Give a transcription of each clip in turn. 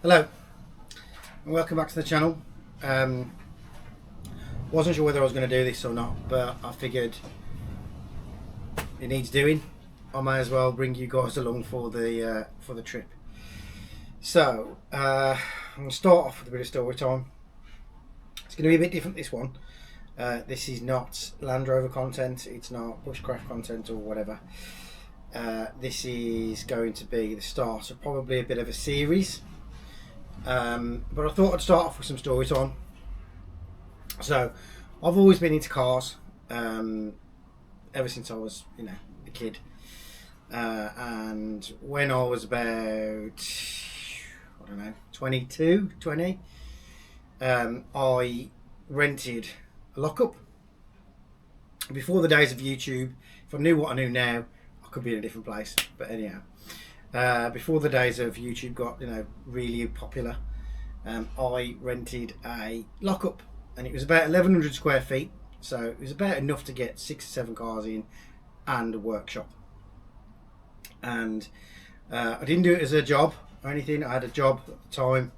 Hello and welcome back to the channel. Wasn't sure whether I was going to do this or not, but I figured it needs doing. I may as well bring you guys along for the trip. So I'm going to start off with a bit of story time. It's going to be a bit different, this one. This is not Land Rover content, it's not bushcraft content or whatever. This is going to be the start of probably a bit of a series. But I thought I'd start off with some story time. So I've always been into cars ever since I was, a kid. And when I was about, 22, 20, I rented a lockup. Before the days of YouTube, if I knew what I knew now, I could be in a different place. But anyhow, before the days of YouTube got really popular, I rented a lockup, and it was about 1,100 square feet, so it was about enough to get 6 or 7 cars in and a workshop. And I didn't do it as a job or anything. I had a job at the time,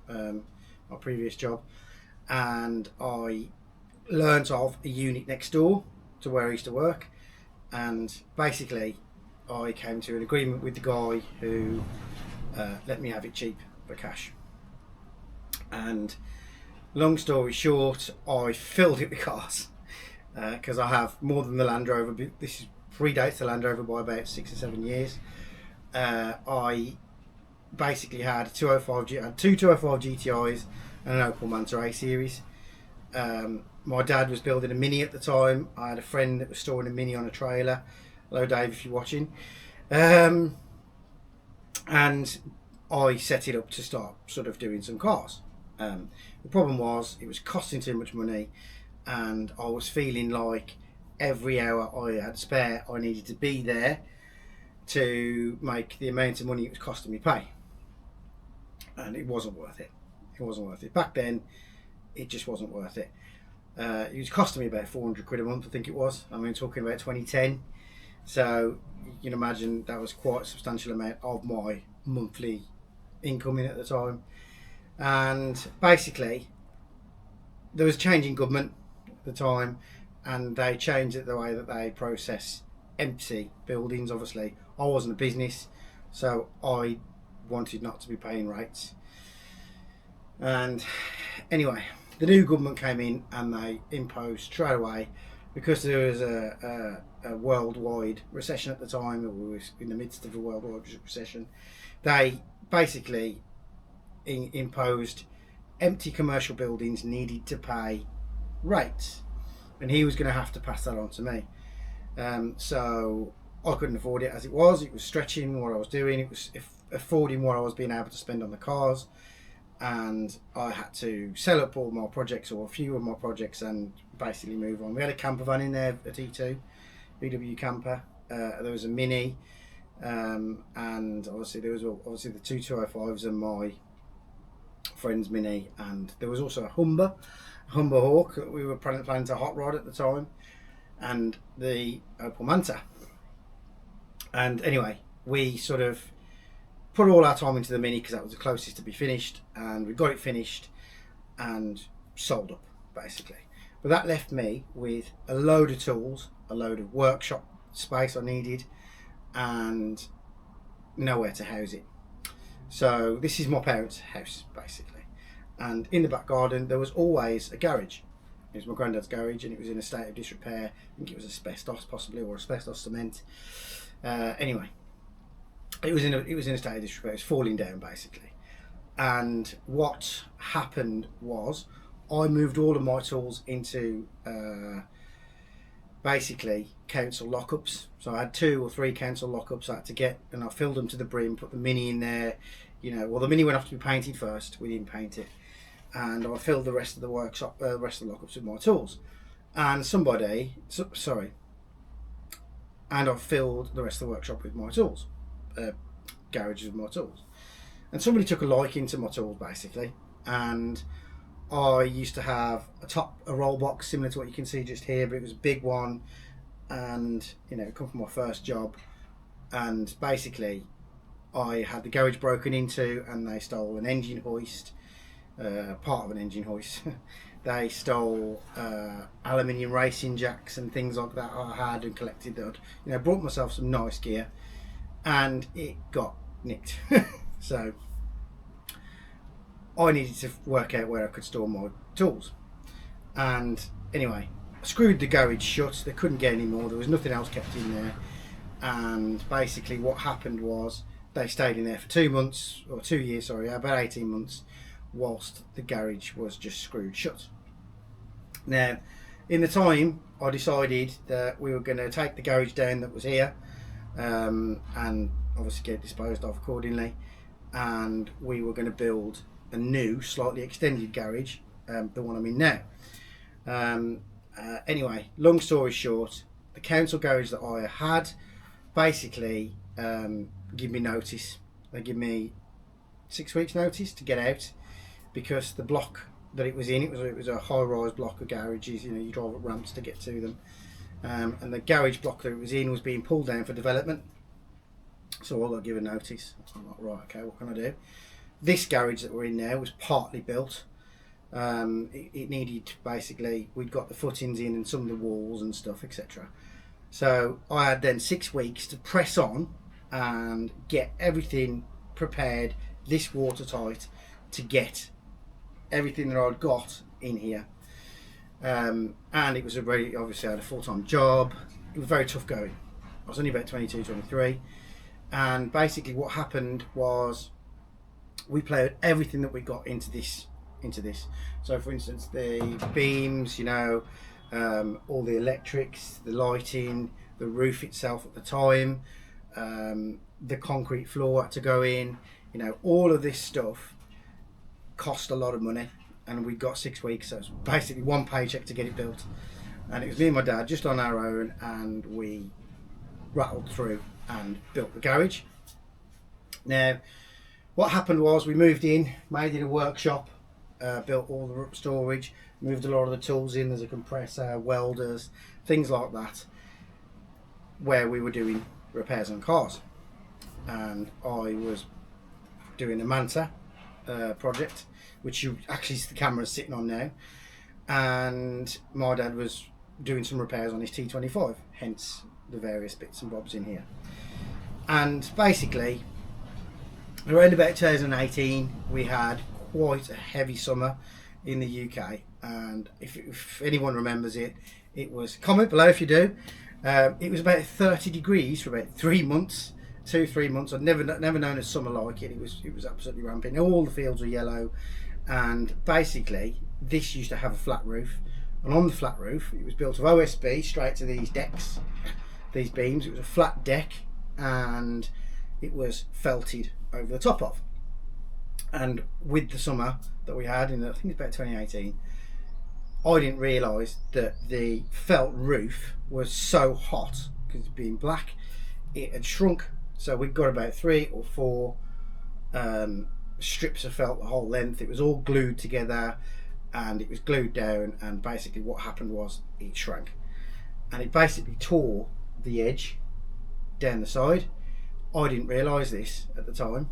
my previous job, and I learnt of a unit next door to where I used to work, and basically I came to an agreement with the guy who let me have it cheap for cash. And long story short, I filled it with cars because I have more than the Land Rover. This predates the Land Rover by about 6 or 7 years. I basically had two 205 GTIs and an Opel Manta A series. My dad was building a Mini at the time. I had a friend that was storing a Mini on a trailer. Hello Dave, if you're watching. And I set it up to start sort of doing some cars. The problem was it was costing too much money, and I was feeling like every hour I had spare I needed to be there to make the amount of money it was costing me pay, and it wasn't worth it. It wasn't worth it. Back then it just wasn't worth it. It was costing me about 400 quid a month, I think it was. I mean, talking about 2010. So you can imagine that was quite a substantial amount of my monthly income in at the time. And basically there was a change in government at the time, and they changed it the way that they process empty buildings. Obviously I wasn't a business, so I wanted not to be paying rates. And anyway, the new government came in and they imposed straight away, because there was a worldwide recession at the time, or we were in the midst of a worldwide recession, they basically imposed empty commercial buildings needed to pay rates, and he was going to have to pass that on to me. So I couldn't afford it as it was. It was stretching what I was doing. It was affording what I was being able to spend on the cars, and I had to sell up all my projects, or a few of my projects, and basically move on. We had a camper van in there, a T2 VW camper. There was a Mini, and obviously there was the two 205s and my friend's Mini, and there was also a Humber Hawk that we were planning to hot rod at the time, and the Opel Manta. And anyway, we sort of put all our time into the Mini because that was the closest to be finished, and we got it finished and sold up basically. But that left me with a load of tools, a load of workshop space I needed, and nowhere to house it. So this is my parents' house basically, and in the back garden there was always a garage. It was my granddad's garage, and it was in a state of disrepair. I think it was asbestos possibly, or asbestos cement. Anyway, it was in a state of disrepair. It was falling down basically. And what happened was I moved all of my tools into basically council lockups. So I had 2 or 3 council lockups I had to get, and I filled them to the brim, put the Mini in there. Well, the Mini went off to be painted first. We didn't paint it, and I filled the rest of the workshop, rest of the lockups with my tools. And and I filled the rest of the workshop with my tools, garages with my tools. And somebody took a liking to my tools basically, and I used to have a roll box similar to what you can see just here, but it was a big one, and it come from my first job, and basically I had the garage broken into, and they stole an engine hoist, part of an engine hoist. They stole aluminium racing jacks and things like that I had and collected. That I'd, brought myself some nice gear, and it got nicked. So I needed to work out where I could store my tools. And anyway, I screwed the garage shut. They couldn't get any more. There was nothing else kept in there. And basically what happened was they stayed in there for 2 months, or 2 years, sorry, about 18 months, whilst the garage was just screwed shut. Now, in the time, I decided that we were going to take the garage down that was here, and obviously get it disposed of accordingly, and we were going to build a new, slightly extended garage, the one I'm in now. Anyway, long story short, the council garage that I had basically give me notice. They give me 6 weeks notice to get out, because the block that it was in, it was a high-rise block of garages. You drive up ramps to get to them, and the garage block that it was in was being pulled down for development. So I got given notice. I'm like, right, okay, what can I do? This garage that we're in now was partly built. It needed, basically, we'd got the footings in and some of the walls and stuff, etc. So I had then 6 weeks to press on and get everything prepared, this watertight, to get everything that I'd got in here. And it was obviously I had a full-time job. It was very tough going. I was only about 22, 23. And basically what happened was we played everything that we got into this. So for instance, the beams, all the electrics, the lighting, the roof itself at the time, the concrete floor had to go in, all of this stuff cost a lot of money, and we got 6 weeks, so it was basically one paycheck to get it built. And it was me and my dad just on our own, and we rattled through and built the garage. Now what happened was we moved in, made it a workshop, built all the storage, moved a lot of the tools in. There's a compressor, welders, things like that, where we were doing repairs on cars. And I was doing a Manta project, which the camera's sitting on now, and my dad was doing some repairs on his T25, hence the various bits and bobs in here. And basically around about 2018 we had quite a heavy summer in the UK, and if anyone remembers it, it was, comment below if you do, it was about 30 degrees for about 3 months, 2-3 months. I'd never known a summer like it. It was absolutely rampant. All the fields were yellow, and basically this used to have a flat roof, and on the flat roof it was built of OSB straight to these decks, these beams. It was a flat deck, and it was felted over the top of. And with the summer that we had I think it's about 2018, I didn't realise that the felt roof was so hot, because it being black, it had shrunk. So we got about 3 or 4 strips of felt the whole length. It was all glued together, and it was glued down, and basically what happened was it shrank, and it basically tore the edge down the side. I didn't realise this at the time.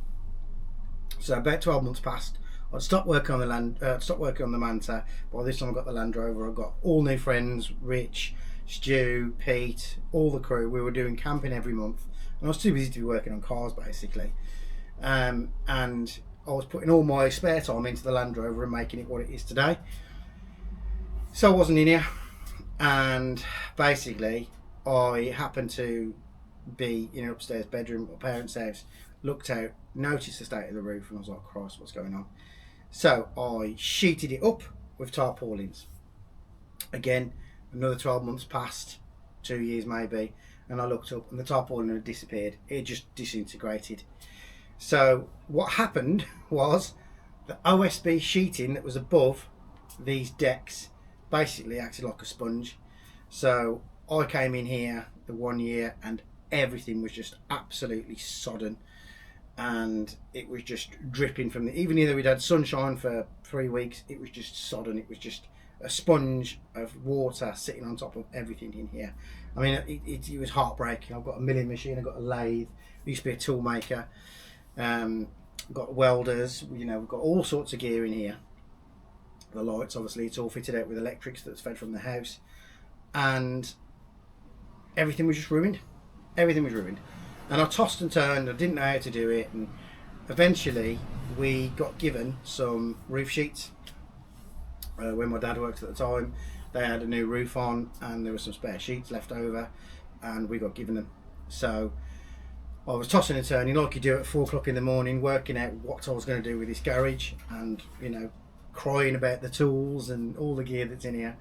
So about 12 months passed. I'd stopped working on the Manta. By this time I got the Land Rover. I got all new friends, Rich, Stu, Pete, all the crew. We were doing camping every month, and I was too busy to be working on cars basically. And I was putting all my spare time into the Land Rover and making it what it is today. So I wasn't in here, and basically I happened to be in an upstairs bedroom at my parents' house, looked out, noticed the state of the roof, and I was like, Christ, what's going on? So I sheeted it up with tarpaulins. Again, another 12 months passed, 2 years maybe, and I looked up and the tarpaulin had disappeared. It just disintegrated. So what happened was the OSB sheeting that was above these decks basically acted like a sponge. So I came in here the 1 year and everything was just absolutely sodden, and it was just dripping from even though we'd had sunshine for 3 weeks, it was just sodden. It was just a sponge of water sitting on top of everything in here. I mean, it was heartbreaking. I've got a milling machine, I've got a lathe, I used to be a tool maker, We've got welders, you know, we've got all sorts of gear in here. The lights, obviously, it's all fitted out with electrics that's fed from the house, and everything was just ruined. Everything was ruined, and I tossed and turned. I didn't know how to do it, and eventually we got given some roof sheets. When my dad worked at the time, they had a new roof on, and there were some spare sheets left over, and we got given them. So I was tossing and turning like you do at 4 o'clock in the morning, working out what I was going to do with this garage, and you know, crying about the tools and all the gear that's in here.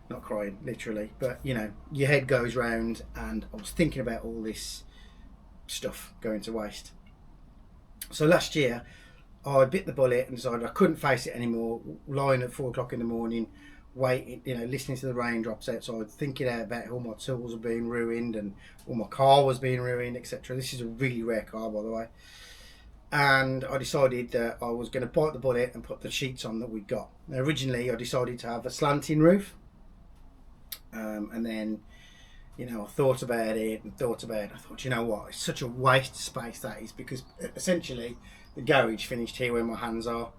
Not crying literally, but you know, your head goes round, and I was thinking about all this stuff going to waste. So last year I bit the bullet and decided I couldn't face it anymore, lying at 4 o'clock in the morning, waiting, you know, listening to the raindrops outside, thinking out about all my tools were being ruined and all my car was being ruined, etc. This is a really rare car, by the way. And I decided that I was going to bite the bullet and put the sheets on that we'd got. Now, originally I decided to have a slanting roof, and then, you know, I thought about it and thought about it. I thought, you know what, it's such a waste of space that is, because essentially the garage finished here where my hands are,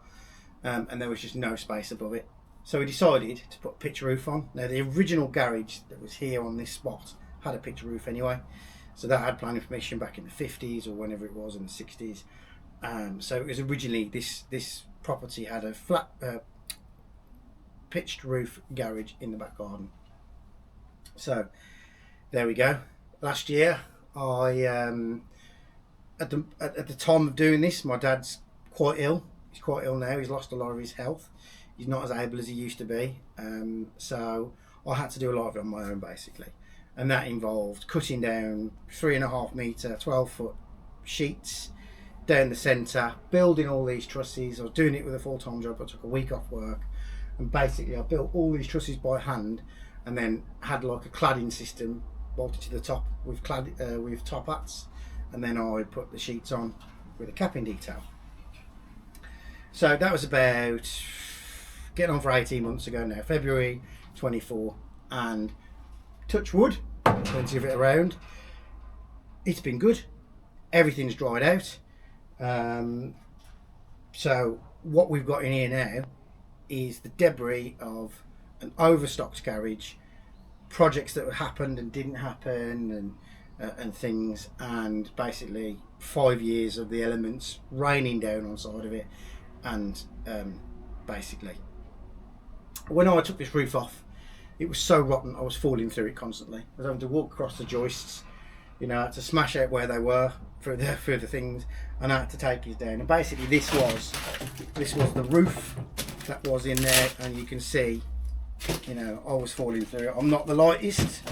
and there was just no space above it. So we decided to put a pitch roof on. Now, the original garage that was here on this spot had a pitch roof anyway, so that had planning permission back in the 50s or whenever it was, in the 60s. So it was originally, this property had a flat pitched roof garage in the back garden. So there we go. Last year, I at the time of doing this, my dad's quite ill. He's quite ill now. He's lost a lot of his health. He's not as able as he used to be. So I had to do a lot of it on my own, basically, and that involved cutting down 3.5 metre, 12-foot sheets down the centre, building all these trusses. I was doing it with a full-time job. I took a week off work, and basically I built all these trusses by hand, and then had like a cladding system bolted to the top with with top hats, and then I put the sheets on with a capping detail. So that was about getting on for 18 months ago now, February 24, and touch wood, plenty of it around. It's been good. Everything's dried out. So what we've got in here now is the debris of an overstocked garage, projects that happened and didn't happen, and things, and basically 5 years of the elements raining down on side of it. And basically, when I took this roof off, it was so rotten I was falling through it constantly. I was having to walk across the joists, you know, I had to smash out where they were through the things, and I had to take it down. And basically this was the roof that was in there, and you can see, you know, I was falling through it. I'm not the lightest,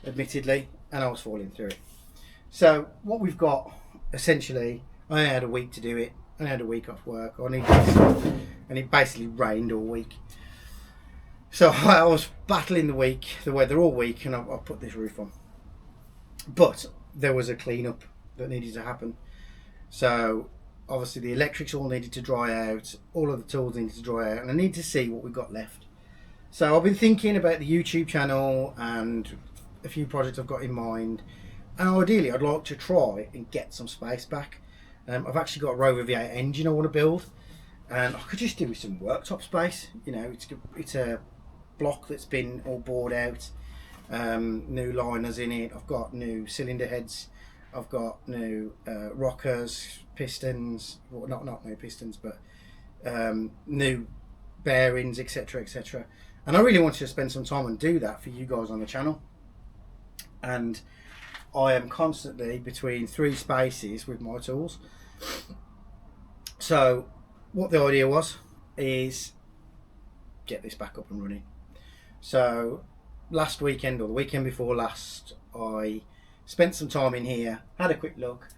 admittedly, and I was falling through it. So what we've got, essentially, I had a week to do it. I had a week off work. I needed this, and it basically rained all week. So I was battling the weather all week, and I put this roof on. But there was a clean-up that needed to happen. So obviously the electrics all needed to dry out, all of the tools needed to dry out, and I need to see what we've got left. So I've been thinking about the YouTube channel and a few projects I've got in mind, and ideally I'd like to try and get some space back. I've actually got a Rover V8 engine I want to build, and I could just do with some worktop space. You know, it's a block that's been all bored out, new liners in it. I've got new cylinder heads. I've got new rockers, pistons. Well, not new pistons, but new bearings, etc., etc. And I really wanted to spend some time and do that for you guys on the channel. And I am constantly between 3 spaces with my tools. So what the idea was is get this back up and running. So last weekend, or the weekend before last, I spent some time in here, had a quick look.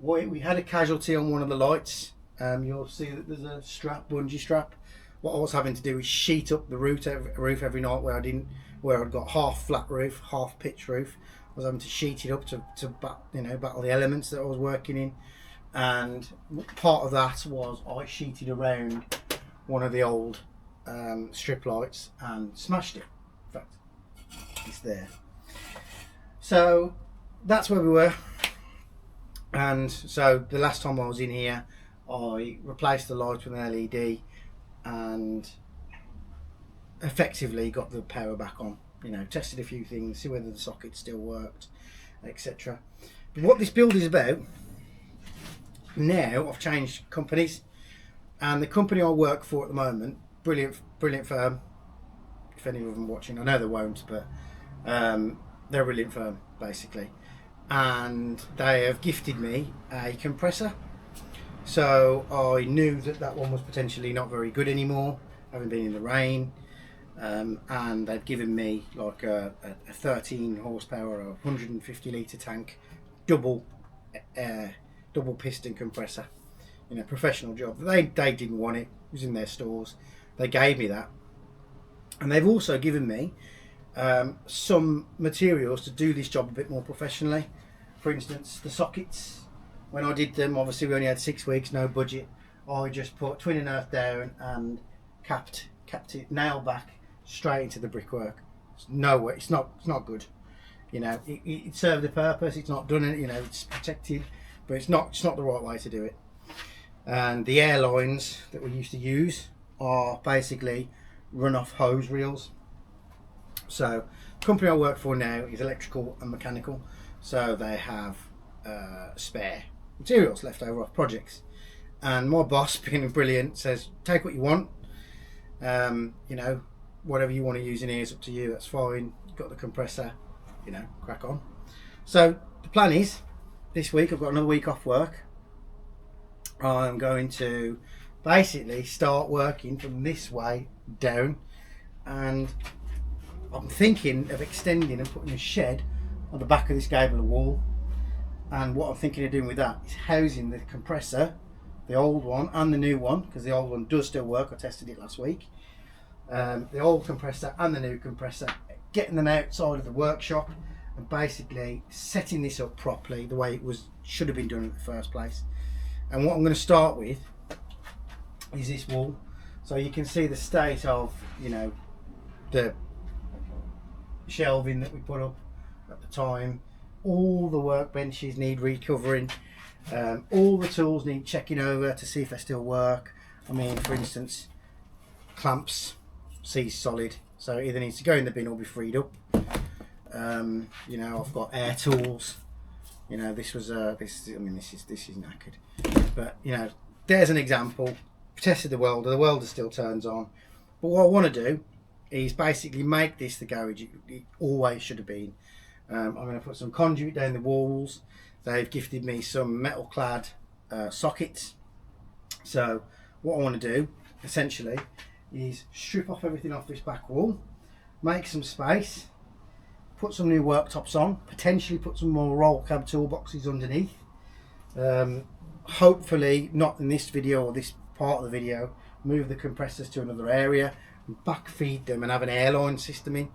We had a casualty on one of the lights. You'll see that there's a strap, bungee strap. What I was having to do is sheet up the roof every night where I'd got half flat roof, half pitch roof. I was having to sheet it up to battle the elements that I was working in. And part of that was I sheeted around one of the old strip lights and smashed it. In fact, it's there. So that's where we were. And so the last time I was in here, I replaced the light with an LED and effectively got the power back on. You know, tested a few things, see whether the socket still worked, etc. But what this build is about, now I've changed companies, and the company I work for at the moment, brilliant firm. If any of them are watching, I know they won't, but they're a brilliant firm basically, and they have gifted me a compressor. So I knew that one was potentially not very good anymore, having been in the rain. And they've given me like a 13 horsepower, a 150 litre tank, double piston compressor. You know, professional job. They didn't want it. It was in their stores. They gave me that, and they've also given me some materials to do this job a bit more professionally. For instance, the sockets. When I did them, obviously we only had 6 weeks, no budget. I just put twin and earth down and capped it nail back straight into the brickwork. It's not good. You know, it served a purpose. It's not done it. You know, it's protected, but it's not the right way to do it. And the air lines that we used to use are basically run-off hose reels. So the company I work for now is electrical and mechanical, so they have spare materials left over off projects, and my boss, being brilliant, says take what you want. You know, whatever you want to use in here is up to you. That's fine. You've got the compressor, you know, crack on. So the plan is, this week I've got another week off work. I'm going to basically start working from this way down, and I'm thinking of extending and putting a shed on the back of this gable wall. And what I'm thinking of doing with that is housing the compressor, the old one and the new one, because the old one does still work. I tested it last week. The old compressor and the new compressor, getting them outside of the workshop and basically setting this up properly the way it should have been done in the first place. And what I'm going to start with is this wall, so you can see the state of, you know, the shelving that we put up at the time. All the workbenches need recovering. All the tools need checking over to see if they still work. I mean, for instance, clamps, seized solid, so it either needs to go in the bin or be freed up. You know, I've got air tools. You know, this is knackered, but you know, there's an example. Tested the welder still turns on. But what I want to do is basically make this the garage it always should have been. I'm going to put some conduit down the walls. They've gifted me some metal clad sockets. So what I want to do essentially is strip off everything off this back wall, make some space, put some new worktops on, potentially put some more roll cab toolboxes underneath. Hopefully not in this video or this part of the video, move the compressors to another area and backfeed them and have an airline system in.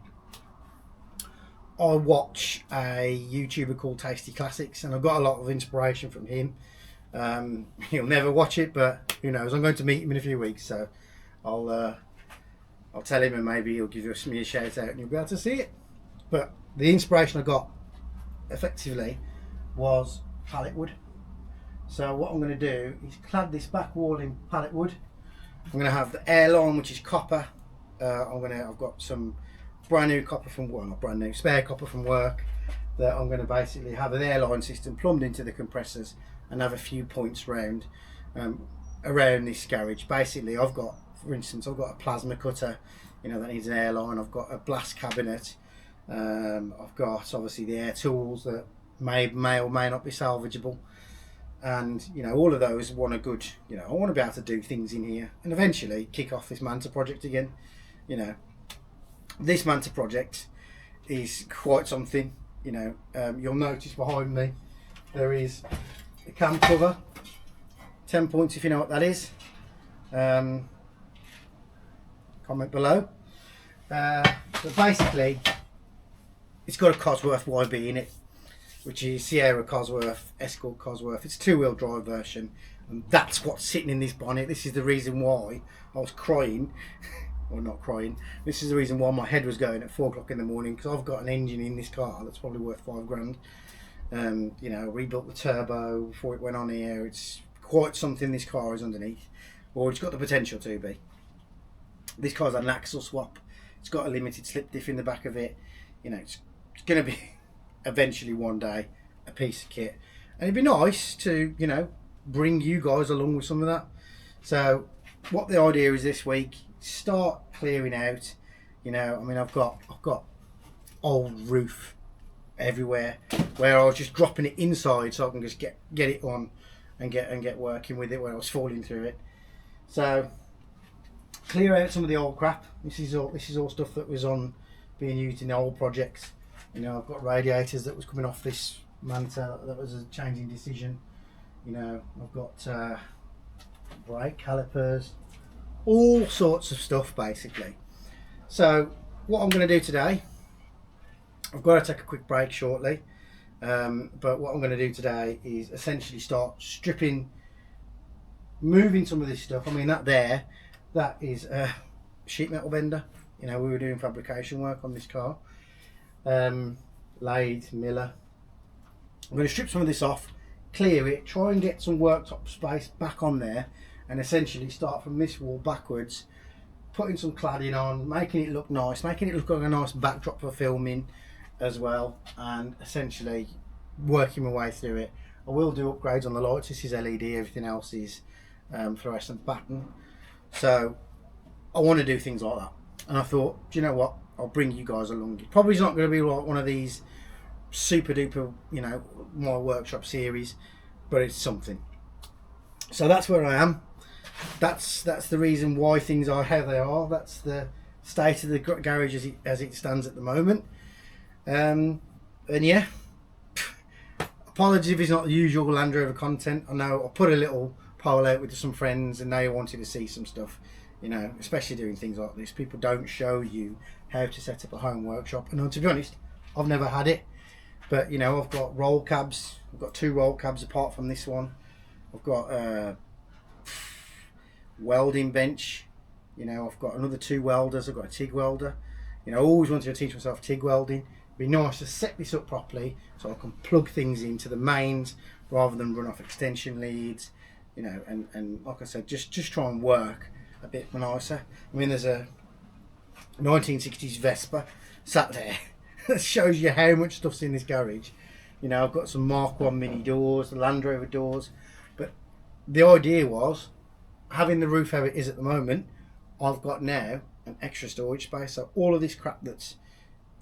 I watch a YouTuber called Tasty Classics, and I've got a lot of inspiration from him. He'll never watch it, but who knows? I'm going to meet him in a few weeks, so I'll tell him, and maybe he'll give me a shout out and you'll be able to see it. But the inspiration I got effectively was pallet wood. So what I'm going to do is clad this back wall in pallet wood. I'm going to have the airline, which is copper. I've got some brand new copper from, well, not brand new, spare copper from work, that I'm going to basically have an airline system plumbed into the compressors and have a few points around this garage. Basically, I've got, for instance, I've got a plasma cutter, you know, that needs an airline. I've got a blast cabinet. I've got obviously the air tools that may or may not be salvageable, and you know, all of those want a good, you know, I want to be able to do things in here and eventually kick off this Manta project again. You know, this Manta project is quite something. You know, you'll notice behind me there is a cam cover, 10 points if you know what that is. Comment below. But basically, it's got a Cosworth YB in it, which is Sierra Cosworth, Escort Cosworth. It's a two-wheel drive version, and that's what's sitting in this bonnet. This is the reason why I was crying, or not crying. This is the reason why my head was going at 4 o'clock in the morning, because I've got an engine in this car that's probably worth £5 grand. You know, rebuilt the turbo before it went on here. It's quite something this car is underneath, or it's got the potential to be. This car's had an axle swap. It's got a limited slip diff in the back of it. You know, it's going to be eventually one day a piece of kit, and it'd be nice to, you know, bring you guys along with some of that. So what the idea is this week, start clearing out. You know, I mean, I've got old roof everywhere where I was just dropping it inside so I can just get it on and get working with it when I was falling through it. So clear out some of the old crap. This is all stuff that was on being used in the old projects. You know, I've got radiators that was coming off this Manta. That was a changing decision. You know, I've got brake calipers, all sorts of stuff basically. So what I'm going to do today, I've got to take a quick break shortly, but what I'm going to do today is essentially start stripping, moving some of this stuff. I mean, that is a sheet metal bender. You know, we were doing fabrication work on this car, lathe, miller. I'm going to strip some of this off, clear it, try and get some worktop space back on there, and essentially start from this wall backwards, putting some cladding on, making it look nice, making it look like a nice backdrop for filming as well, and essentially working my way through it. I will do upgrades on the lights. This is LED, everything else is fluorescent batten. So I want to do things like that, and I thought, do you know what, I'll bring you guys along. It probably is not going to be like one of these super duper, you know, my workshop series, but it's something. So that's where I am. That's the reason why things are how they are. That's the state of the garage as it stands at the moment. And yeah, apologies if it's not the usual Land Rover content. I know I put a little poll out with some friends and they wanted to see some stuff. You know, especially doing things like this, people don't show you how to set up a home workshop. And to be honest, I've never had it. But you know, I've got roll cabs. I've got 2 roll cabs apart from this one. I've got a welding bench. You know, I've got another 2 welders. I've got a TIG welder. You know, I always wanted to teach myself TIG welding. It'd be nice to set this up properly so I can plug things into the mains rather than run off extension leads. You know, and like I said, just try and work a bit nicer. I mean, there's a 1960s Vespa sat there that shows you how much stuff's in this garage. You know, I've got some Mark 1 mini doors, the Land Rover doors, but the idea was, having the roof how it is at the moment, I've got now an extra storage space, so all of this crap that's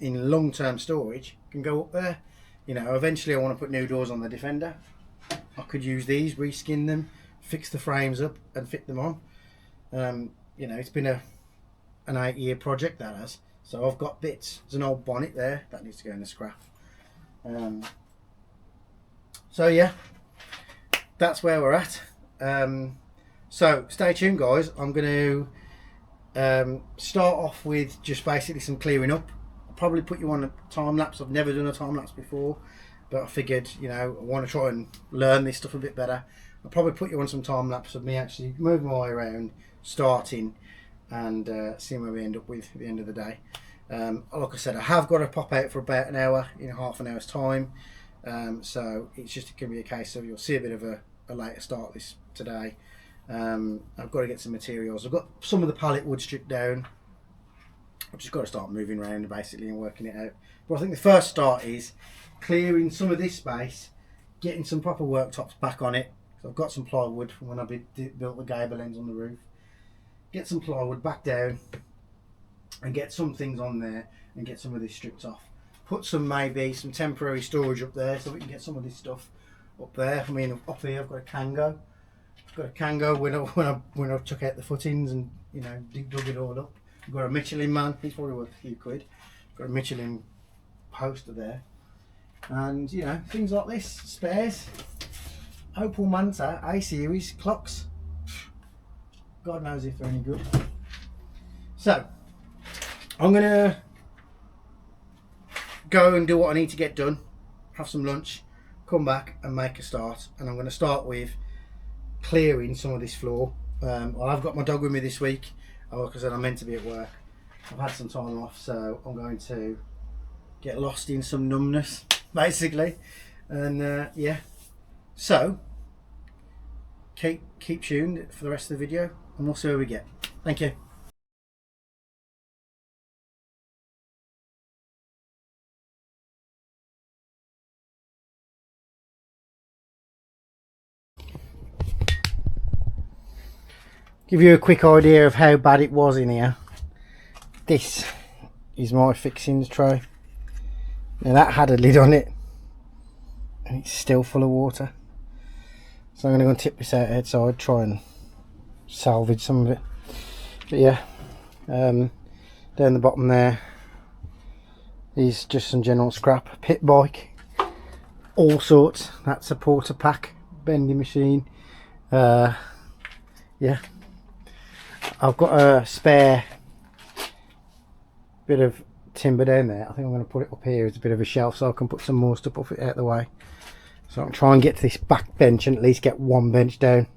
in long-term storage can go up there. You know, eventually I want to put new doors on the Defender. I could use these, reskin them, fix the frames up and fit them on. You know, it's been an 8-year project, that has. So I've got bits. There's an old bonnet there that needs to go in the scrap. So yeah, that's where we're at. So stay tuned, guys. I'm going to start off with just basically some clearing up. I'll probably put you on a time lapse. I've never done a time lapse before, but I figured, you know, I want to try and learn this stuff a bit better. I'll probably put you on some time lapse of me actually moving my way around, starting, and seeing where we end up with at the end of the day. Like I said, I have got to pop out for about an hour in half an hour's time, so it's just going to be a case of you'll see a bit of a later start this today. I've got to get some materials. I've got some of the pallet wood stripped down. I've just got to start moving around basically and working it out. But I think the first start is clearing some of this space, getting some proper worktops back on it. So I've got some plywood from when I built the gable ends on the roof. Get some plywood back down and get some things on there and get some of this stripped off. Put maybe some temporary storage up there so we can get some of this stuff up there. I mean, up here I've got a Kango. I've got a Kango when I took out the footings and, you know, dug it all up. I've got a Michelin man. He's probably worth a few quid. Got a Michelin poster there, and you know, things like this, spares. Opel Manta A series clocks. God knows if they're any good. So I'm gonna go and do what I need to get done, have some lunch, come back and make a start. And I'm going to start with clearing some of this floor. Well, I've got my dog with me this week. Like I said, I'm meant to be at work. I've had some time off, so I'm going to get lost in some numbness basically, And yeah, so keep tuned for the rest of the video, and we'll see where we get. Thank you. Give you a quick idea of how bad it was in here. This is my fixings tray. Now that had a lid on it and it's still full of water. So I'm going to go and tip this out outside, try and salvage some of it. But yeah, down the bottom there is just some general scrap. Pit bike, all sorts. That's a porter pack, bending machine. Yeah. I've got a spare bit of timber down there. I think I'm going to put it up here as a bit of a shelf so I can put some more stuff off it out of the way. So I'm trying to get to this back bench and at least get one bench down.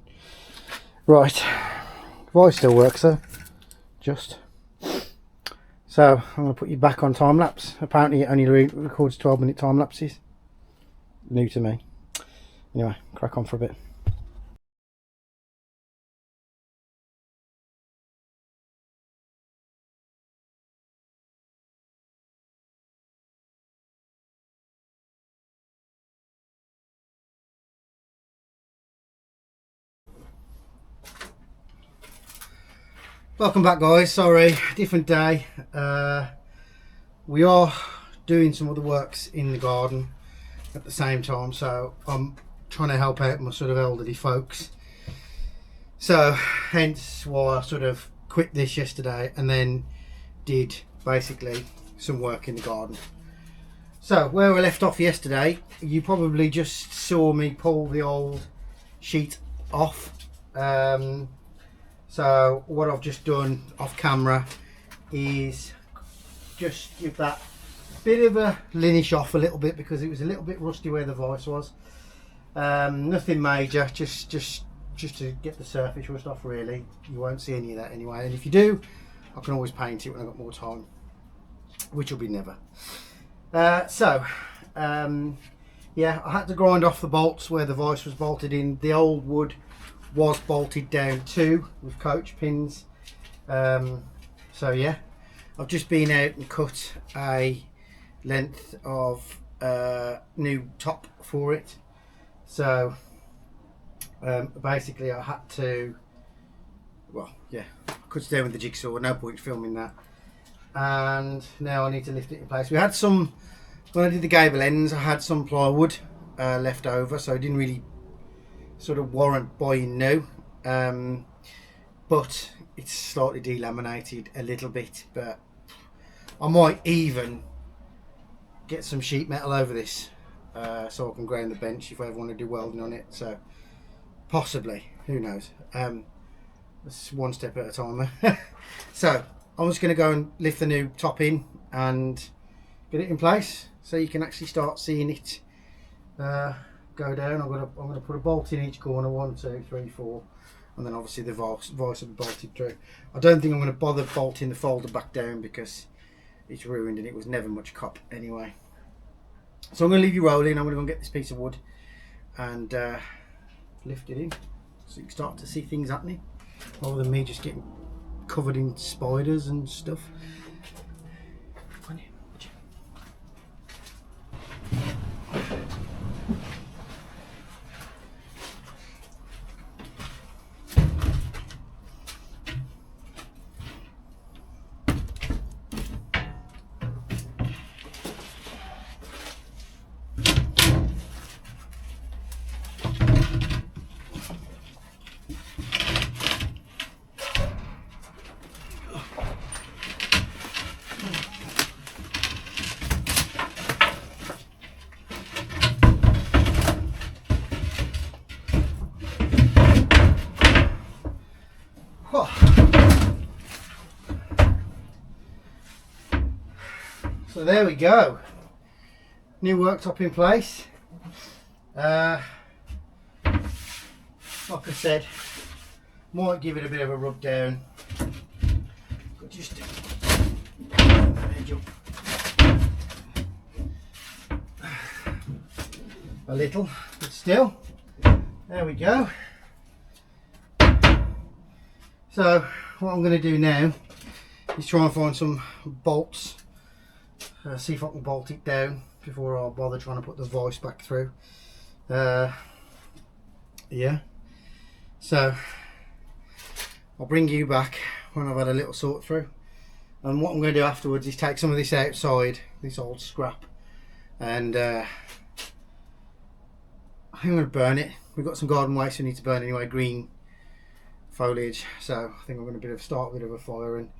Right, voice still works though. Just. So I'm going to put you back on time lapse. Apparently it only records 12-minute time lapses. New to me. Anyway, crack on for a bit. Welcome back guys, sorry, different day. We are doing some other works in the garden at the same time, so I'm trying to help out my sort of elderly folks. So hence why I sort of quit this yesterday and then did basically some work in the garden. So where we left off yesterday, you probably just saw me pull the old sheet off. So what I've just done off camera is just give that bit of a linish off a little bit because it was a little bit rusty where the vice was. Nothing major, just to get the surface rust off really. You won't see any of that anyway, and if you do, I can always paint it when I've got more time, which will be never. Yeah, I had to grind off the bolts where the vice was bolted in. The old wood was bolted down too with coach pins. So yeah, I've just been out and cut a length of new top for it. So basically I had to, well yeah, cut it down with the jigsaw, no point filming that. And now I need to lift it in place. We had some, when I did the gable ends, I had some plywood left over, so I didn't really sort of warrant buying new, but it's slightly delaminated a little bit. But I might even get some sheet metal over this so I can ground the bench if I ever want to do welding on it. So possibly, who knows. It's one step at a time. So I'm just going to go and lift the new top in and get it in place so you can actually start seeing it go down. I'm going to put a bolt in each corner, 1, 2, 3, 4, and then obviously the vice will be bolted through. I don't think I'm going to bother bolting the folder back down because it's ruined and it was never much cop anyway. So I'm going to leave you rolling. I'm going to go and get this piece of wood and lift it in so you can start to see things happening rather than me just getting covered in spiders and stuff. So there we go, new worktop in place. Like I said, might give it a bit of a rub down, but just a little, but still, there we go. So what I'm going to do now is try and find some bolts, see if I can bolt it down before I bother trying to put the vise back through. Yeah, so I'll bring you back when I've had a little sort through, and what I'm going to do afterwards is take some of this outside, this old scrap, and I think I'm going to burn it. We've got some garden waste we need to burn anyway, green foliage, so I think I'm going to start a bit of a fire and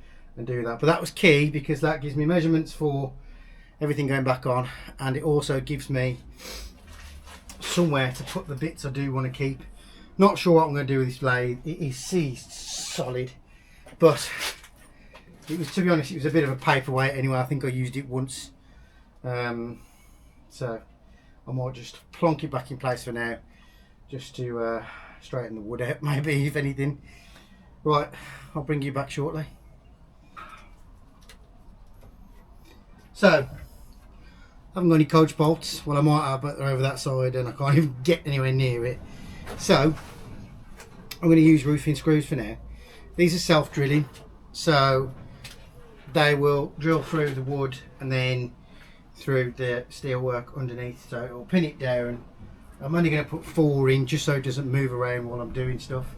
do that. But that was key because that gives me measurements for everything going back on, and it also gives me somewhere to put the bits I do want to keep. Not sure what I'm going to do with this blade. It is seized solid, but it was, to be honest, it was a bit of a paperweight anyway. I think I used it once, so I might just plonk it back in place for now, just to straighten the wood out, maybe, if anything. Right, I'll bring you back shortly. So, I haven't got any coach bolts. Well, I might have, but they're over that side and I can't even get anywhere near it. So I'm going to use roofing screws for now. These are self-drilling, so they will drill through the wood and then through the steel work underneath, so it will pin it down. I'm only going to put 4 in just so it doesn't move around while I'm doing stuff.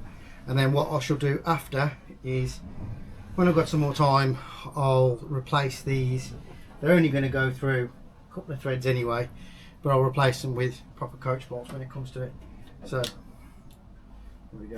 And then what I shall do after is, when I've got some more time, I'll replace these. They're only going to go through a couple of threads anyway, but I'll replace them with proper coach bolts when it comes to it. So here we go.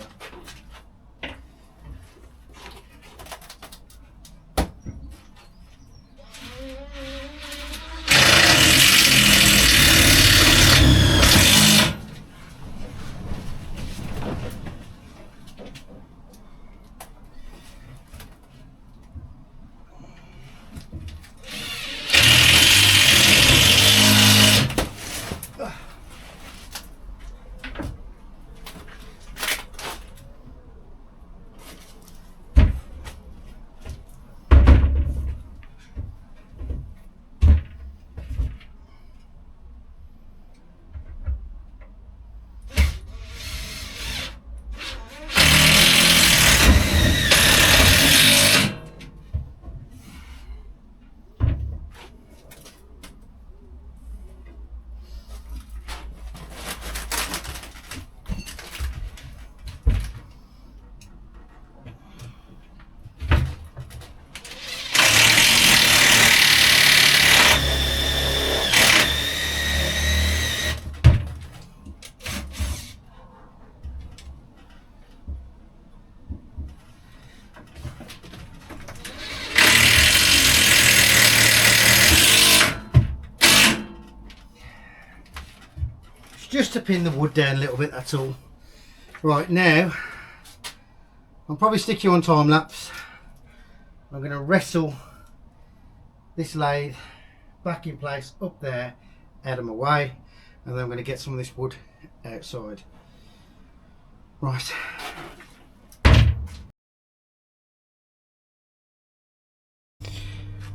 Just to pin the wood down a little bit, that's all. Right, now I'll probably stick you on time lapse. I'm going to wrestle this lathe back in place up there, out of my way, and then I'm going to get some of this wood outside. Right.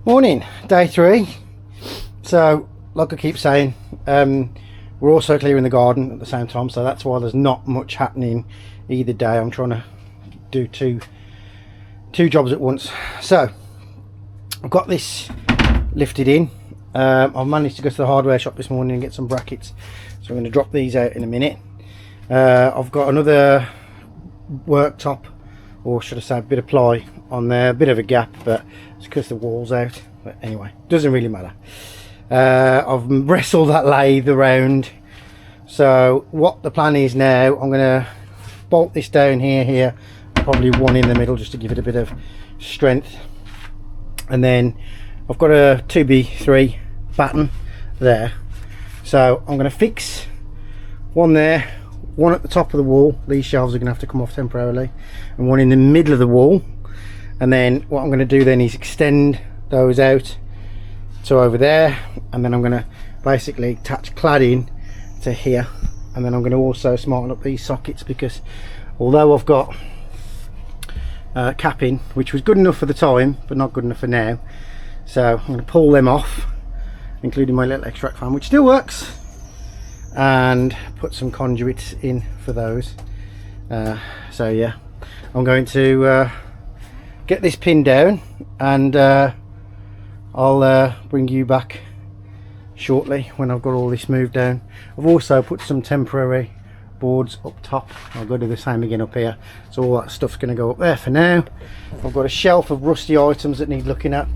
Morning, day 3. So, like I keep saying, we're also clearing the garden at the same time, so that's why there's not much happening either day. I'm trying to do two jobs at once. So I've got this lifted in. I've managed to go to the hardware shop this morning and get some brackets, so I'm going to drop these out in a minute. I've got another worktop, or should I say a bit of ply on there, a bit of a gap, but it's because the wall's out. But anyway, doesn't really matter. I've wrestled that lathe around, so what the plan is now, I'm going to bolt this down here, probably one in the middle just to give it a bit of strength, and then I've got a 2B3 batten there, so I'm going to fix one there, one at the top of the wall. These shelves are going to have to come off temporarily, and one in the middle of the wall. And then what I'm going to do then is extend those out to over there, and then I'm going to basically attach cladding to here, and then I'm going to also smarten up these sockets, because although I've got capping, which was good enough for the time but not good enough for now, so I'm going to pull them off, including my little extract fan, which still works, and put some conduits in for those. So yeah, I'm going to get this pinned down, and I'll bring you back shortly when I've got all this moved down. I've also put some temporary boards up top. I'll go do the same again up here, so all that stuff's going to go up there for now. I've got a shelf of rusty items that need looking at.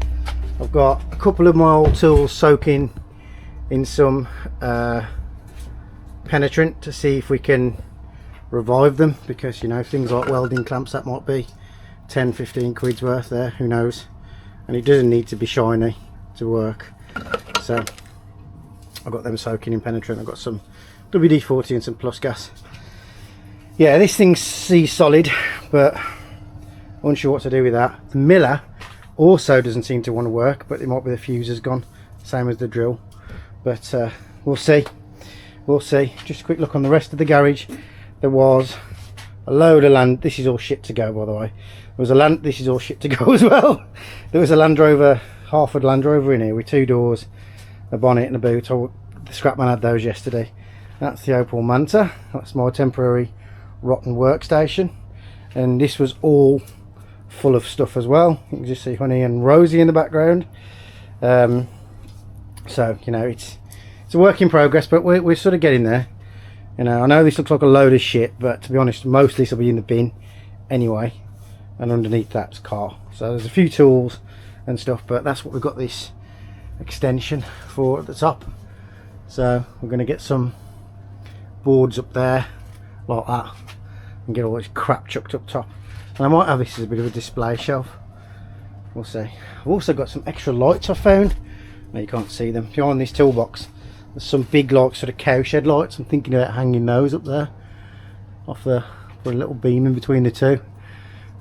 I've got a couple of my old tools soaking in some penetrant to see if we can revive them, because you know, things like welding clamps, that might be 10-15 quid's worth there, who knows. And it doesn't need to be shiny to work, so I've got them soaking in penetrant. I've got some WD-40 and some plus gas. Yeah, this thing's sea solid, but unsure what to do with that. The miller also doesn't seem to want to work, but it might be the fuse has gone, same as the drill. But we'll see. We'll see. Just a quick look on the rest of the garage. There was a load of land. This is all shit to go, by the way. There was a land. This is all shit to go as well. There was a Land Rover, Harford Land Rover in here with 2 doors, a bonnet and a boot. The scrapman had those yesterday. That's the Opal Manta. That's my temporary rotten workstation, and this was all full of stuff as well. You can just see Honey and Rosie in the background. So you know, it's a work in progress, but we're sort of getting there. You know, I know this looks like a load of shit, but to be honest, most of this will be in the bin anyway, and underneath that's car. So there's a few tools and stuff, but that's what we've got this extension for at the top. So we're going to get some boards up there like that and get all this crap chucked up top, and I might have this as a bit of a display shelf. We'll see. I've also got some extra lights I found. Now you can't see them behind this toolbox. There's some big, like, sort of cowshed lights. I'm thinking about hanging those up there off the, put a little beam in between the two,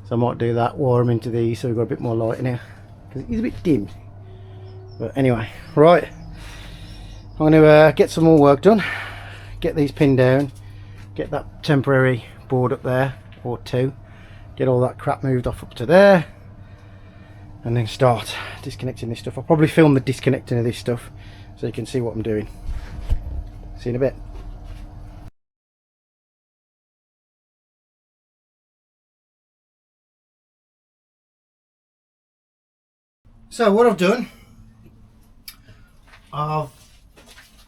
so I might do that, wire them into these so we've got a bit more light in here, because it is a bit dim. But anyway, right, I'm going to get some more work done, get these pinned down, get that temporary board up there, or 2, get all that crap moved off up to there, and then start disconnecting this stuff. I'll probably film the disconnecting of this stuff so you can see what I'm doing. See you in a bit. So what I've done, I've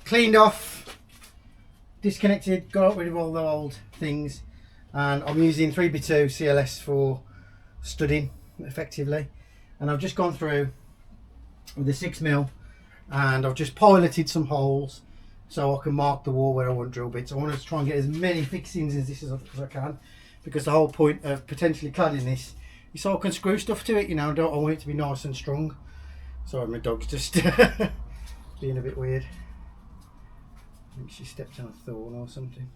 cleaned off, disconnected, got rid of all the old things, and I'm using 3x2 CLS for studding effectively, and I've just gone through with the 6mm and I've just piloted some holes so I can mark the wall where I want drill bits. I want to try and get as many fixings as I can, because the whole point of potentially cladding this is so I can screw stuff to it, you know. I want it to be nice and strong. Sorry, my dog's just being a bit weird. I think she stepped on a thorn or something.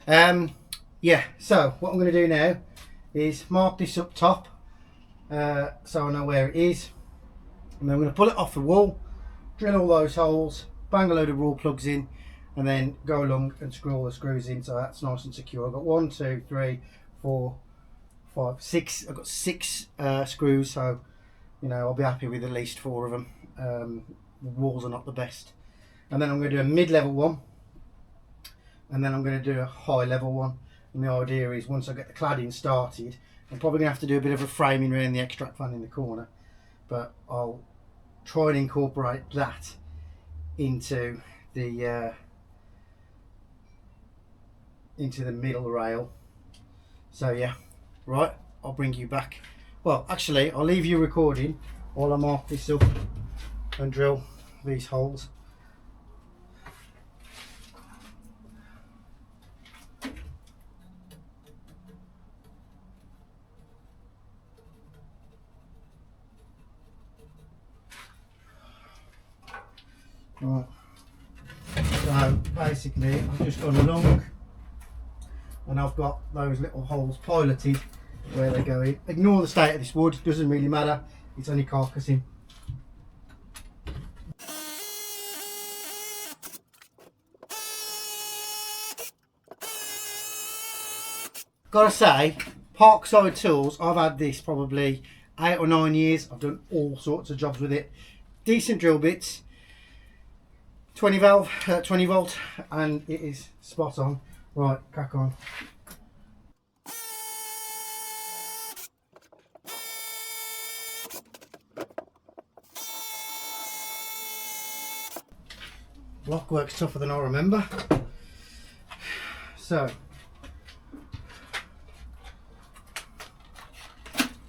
Yeah, so what I'm going to do now is mark this up top so I know where it is, and then I'm going to pull it off the wall, drill all those holes, bang a load of raw plugs in, and then go along and screw all the screws in so that's nice and secure. I've got 1, 2, 3, 4, 5, 6. I've got 6 screws, so you know, I'll be happy with at least 4 of them. The walls are not the best. And then I'm going to do a mid-level one, and then I'm going to do a high-level one. And the idea is, once I get the cladding started, I'm probably going to have to do a bit of a framing around the extract fan in the corner, but I'll try and incorporate that into the middle rail. So yeah, right, I'll bring you back. Well, actually, I'll leave you recording while I mark this up and drill these holes. Right, so basically I've just gone along and I've got those little holes piloted where they go in. Ignore the state of this wood, doesn't really matter, it's only carcassing. Gotta say, Parkside Tools, I've had this probably 8 or 9 years. I've done all sorts of jobs with it. Decent drill bits. 20 valve, 20 volt, and it is spot on. Right, crack on. Block works tougher than I remember. So,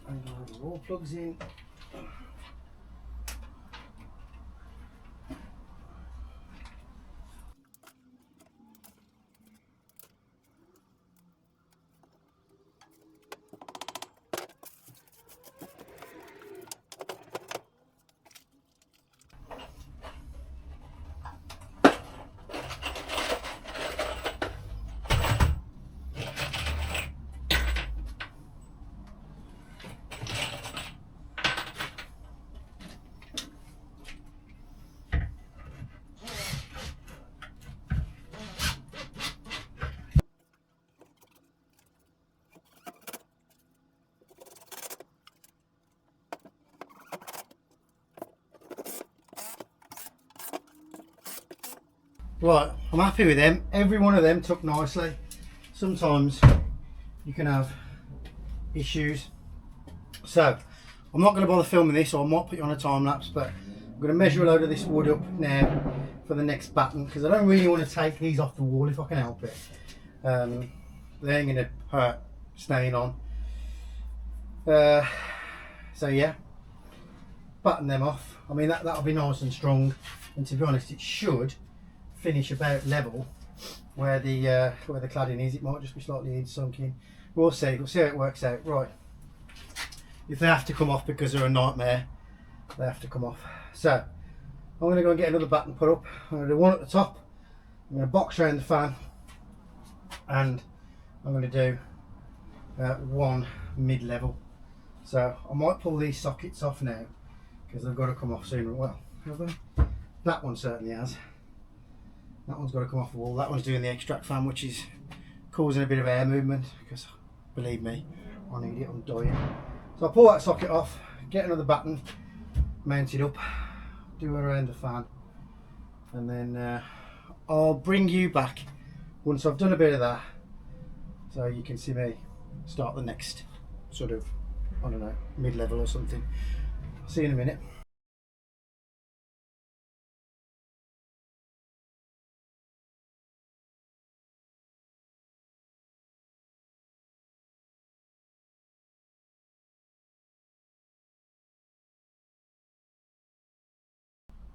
and the wall plugs in. Right, I'm happy with them. Every one of them took nicely. Sometimes you can have issues. So, I'm not going to bother filming this, or I might put you on a time lapse, but I'm going to measure a load of this wood up now for the next batten, because I don't really want to take these off the wall if I can help it. They ain't going to hurt staying on. So yeah, batten them off. I mean, that'll be nice and strong, and to be honest, it should finish about level where the cladding is. It might just be slightly sunk in. We'll see how it works out. Right, if they have to come off because they're a nightmare, they have to come off. So I'm going to go and get another batten put up. I'm going to do one at the top, I'm going to box around the fan, and I'm going to do one mid-level. So I might pull these sockets off now because they've got to come off sooner. Well, have they? That one certainly has. That one's got to come off the wall. That one's doing the extract fan, which is causing a bit of air movement, because believe me, I need it, I'm dying. So I'll pull that socket off, get another batten mounted up, do it around the fan, and then I'll bring you back once I've done a bit of that, so you can see me start the next sort of, I don't know, mid-level or something. I'll see you in a minute.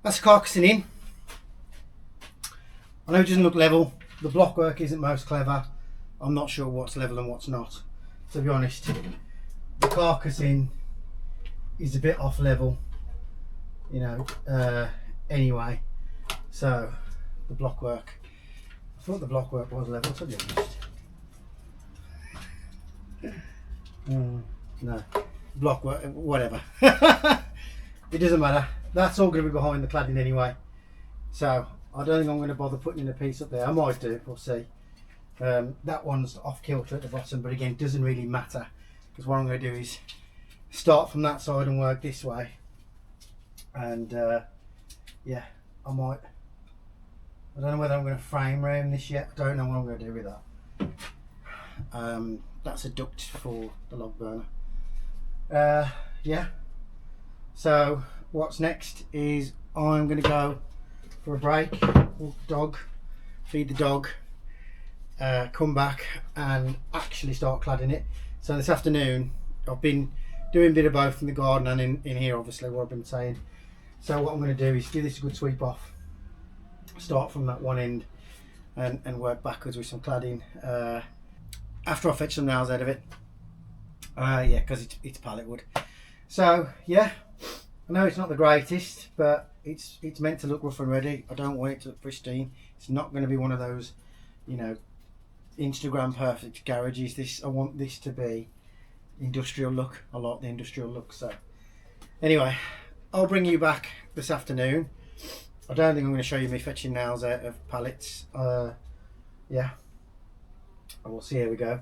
That's carcassing in. I know it doesn't look level. The block work isn't most clever. I'm not sure what's level and what's not. To be honest, the carcassing is a bit off level, you know, anyway. So the block work, I thought the block work was level, to be honest. No, block work, whatever. It doesn't matter. That's all going to be behind the cladding anyway, so I don't think I'm going to bother putting in a piece up there. I might do, we'll see. That one's off kilter at the bottom, but again, doesn't really matter, because what I'm going to do is start from that side and work this way, and yeah, I don't know whether I'm going to frame round this yet. I don't know what I'm going to do with that. That's a duct for the log burner. Yeah, so what's next is I'm going to go for a break, walk the dog, feed the dog, come back and actually start cladding it. So this afternoon I've been doing a bit of both in the garden and in here, obviously, what I've been saying. So what I'm going to do is give this a good sweep off, start from that one end and work backwards with some cladding after I fetch some nails out of it. Yeah, because it's pallet wood. So yeah, I know it's not the greatest, but it's meant to look rough and ready. I don't want it to look pristine. It's not going to be one of those, you know, Instagram perfect garages. I want this to be industrial look. I like the industrial look. So anyway, I'll bring you back this afternoon. I don't think I'm going to show you me fetching nails out of pallets. Yeah, and we'll see how we go.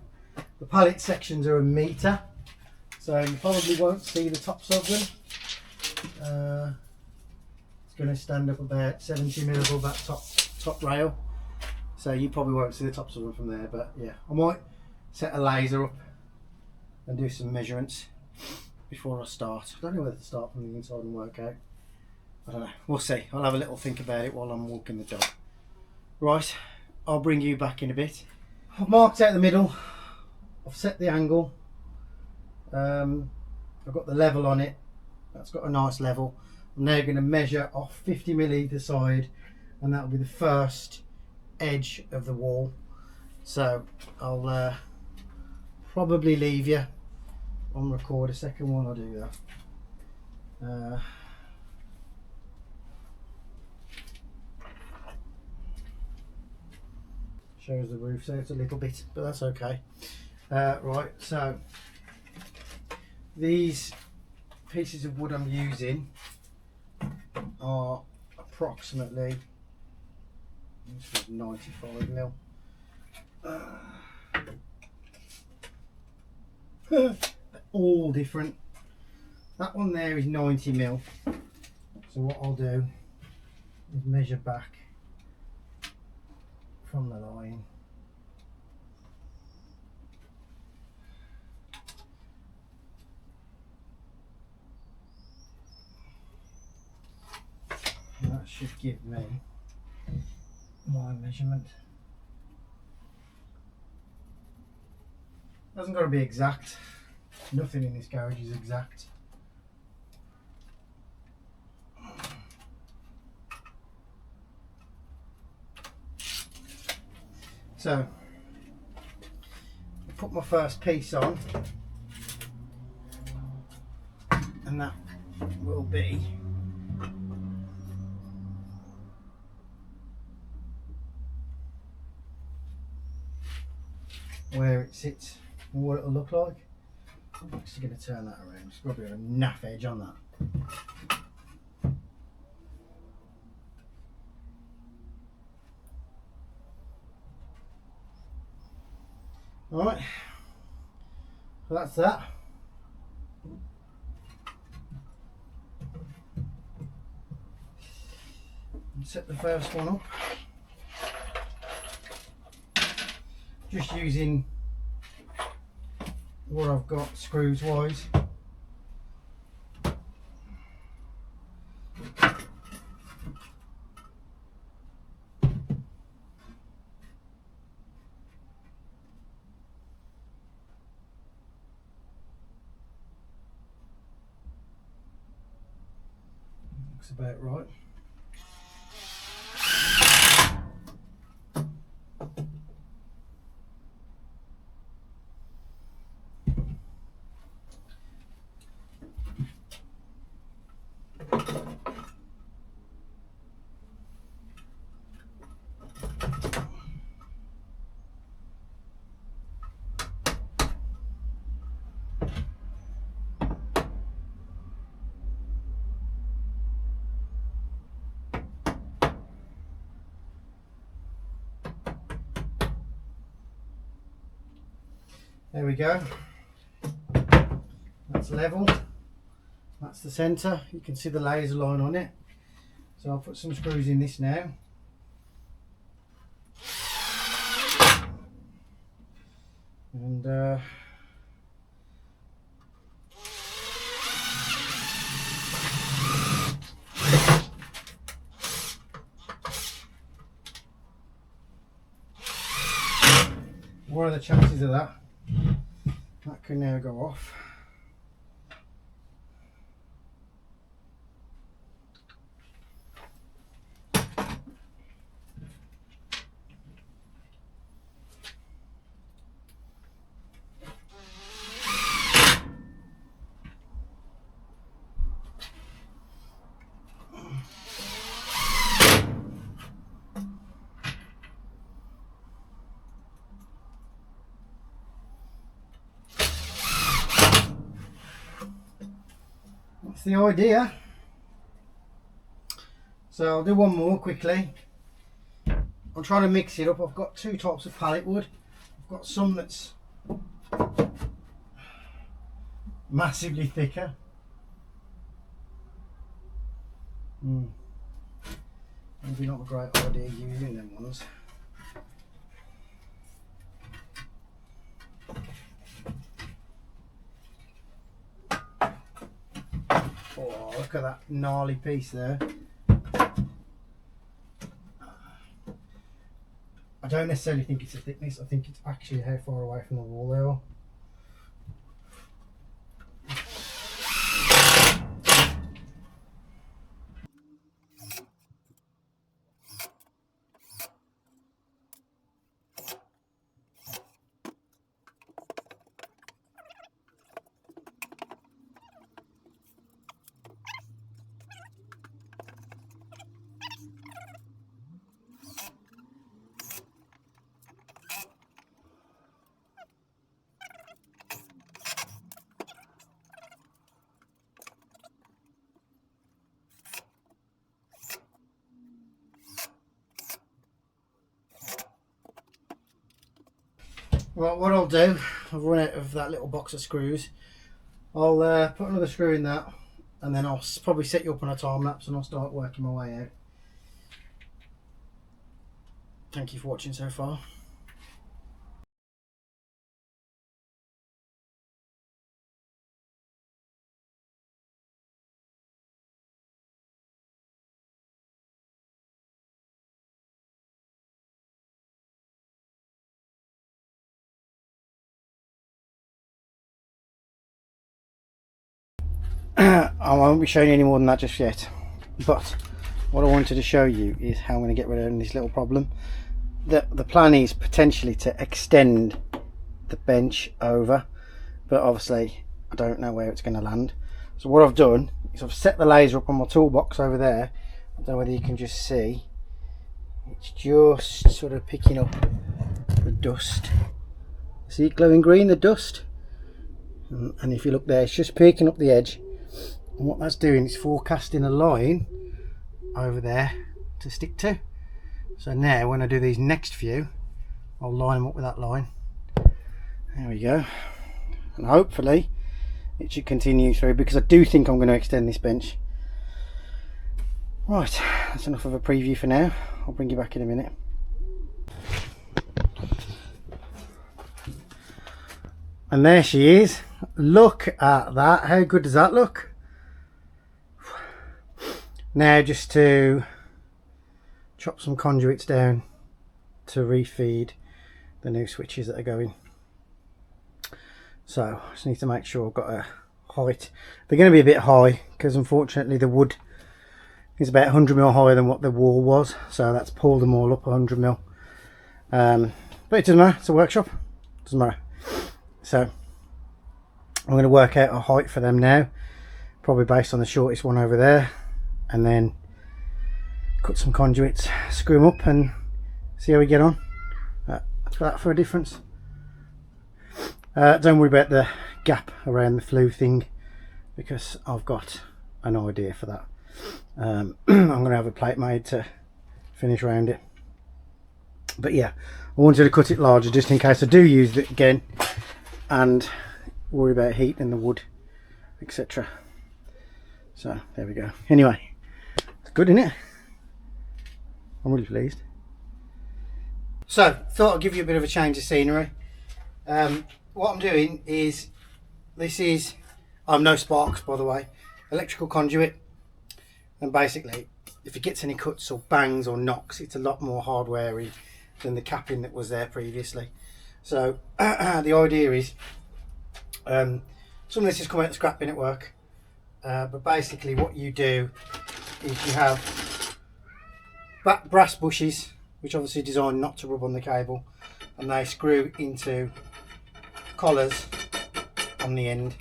The pallet sections are 1 metre, so you probably won't see the tops of them. It's going to stand up about 70 mil above that top rail. So you probably won't see the tops of them from there, but yeah, I might set a laser up and do some measurements before I start. I don't know whether to start from the inside and work out. I don't know, we'll see. I'll have a little think about it while I'm walking the dog. Right, I'll bring you back in a bit. I've marked out the middle, I've set the angle, I've got the level on it, that's got a nice level. I'm now going to measure off 50 mil either side, and that'll be the first edge of the wall. So I'll probably leave you on record a second while I do that. Shows the roof, so it's a little bit, but that's okay. Right, so these pieces of wood I'm using are approximately 95 mil. They're all different. That one there is 90 mil. So what I'll do is measure back from the line. And that should give me my measurement. Hasn't got to be exact. Nothing in this garage is exact. So, I'll put my first piece on, and that will be where it sits and what it'll look like. I'm actually going to turn that around. It's got a bit of a naff edge on that. Alright, so that's that. Set the first one up. Just using what I've got screws wise. Looks about right. There we go. That's level. That's the centre. You can see the laser line on it. So I'll put some screws in this now. And what are the chances of that? That can now go off. That's the idea. So I'll do one more quickly. I'm trying to mix it up. I've got two types of pallet wood. I've got some that's massively thicker. Maybe not a great idea using them ones. Oh, look at that gnarly piece there. I don't necessarily think it's a thickness, I think it's actually how far away from the wall they are. Well, what I'll do, I've run out of that little box of screws. I'll put another screw in that, and then I'll probably set you up on a time lapse and I'll start working my way out. Thank you for watching so far. I won't be showing you any more than that just yet, but what I wanted to show you is how I'm going to get rid of this little problem. The plan is potentially to extend the bench over, but obviously I don't know where it's going to land. So what I've done is I've set the laser up on my toolbox over there. I don't know whether you can just see, it's just sort of picking up the dust. See it glowing green, the dust? And if you look there, it's just picking up the edge. And what that's doing is forecasting a line over there to stick to. So now when I do these next few, I'll line them up with that line. There we go. And hopefully it should continue through, because I do think I'm going to extend this bench. Right, that's enough of a preview for now. I'll bring you back in a minute. And there she is. Look at that. How good does that look? Now just to chop some conduits down to refeed the new switches that are going. So I just need to make sure I've got a height. They're going to be a bit high because unfortunately the wood is about 100mm higher than what the wall was, so that's pulled them all up 100mm. But it doesn't matter, it's a workshop, it doesn't matter. So I'm going to work out a height for them now, probably based on the shortest one over there, and then cut some conduits, screw them up and see how we get on. That's that for a difference. Don't worry about the gap around the flue thing, because I've got an idea for that. I'm going to have a plate made to finish around it. But yeah, I wanted to cut it larger just in case I do use it again and worry about heat in the wood, etc. So there we go. Anyway, it's good, isn't it? I'm really pleased. So thought I'd give you a bit of a change of scenery. What I'm doing is, I'm no sparks by the way, electrical conduit, and basically if it gets any cuts or bangs or knocks, it's a lot more hardware-y than the capping that was there previously. So the idea is, some of this has come out of scrap bin at work, but basically what you do is you have brass bushes, which obviously are designed not to rub on the cable, and they screw into collars on the end,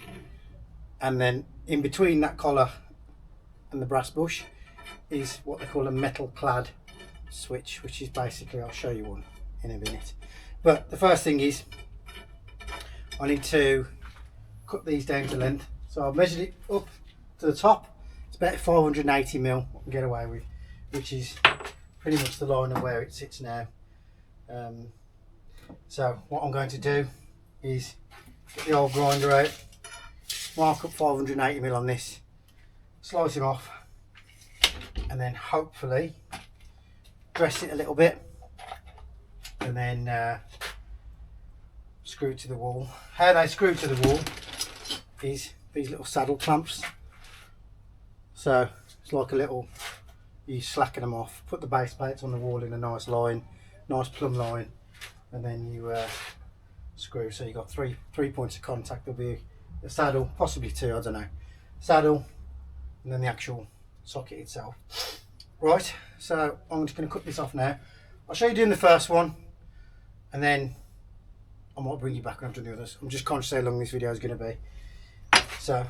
and then in between that collar and the brass bush is what they call a metal clad switch, which is basically, I'll show you one in a minute. But the first thing is I need to cut these down to length. So I've measured it up to the top. It's about 580mm I can get away with, which is pretty much the line of where it sits now. So what I'm going to do is get the old grinder out, mark up 580mm on this, slice him off, and then hopefully dress it a little bit, and then screw it to the wall. How they screw to the wall is these little saddle clamps. So it's like a little, you slacken them off, put the base plates on the wall in a nice line, nice plumb line, and then you screw. So you've got three points of contact. There'll be a saddle, possibly two, I don't know. Saddle, and then the actual socket itself. Right, so I'm just going to cut this off now. I'll show you doing the first one, and then I might bring you back after the others. I'm just conscious how long this video is going to be, so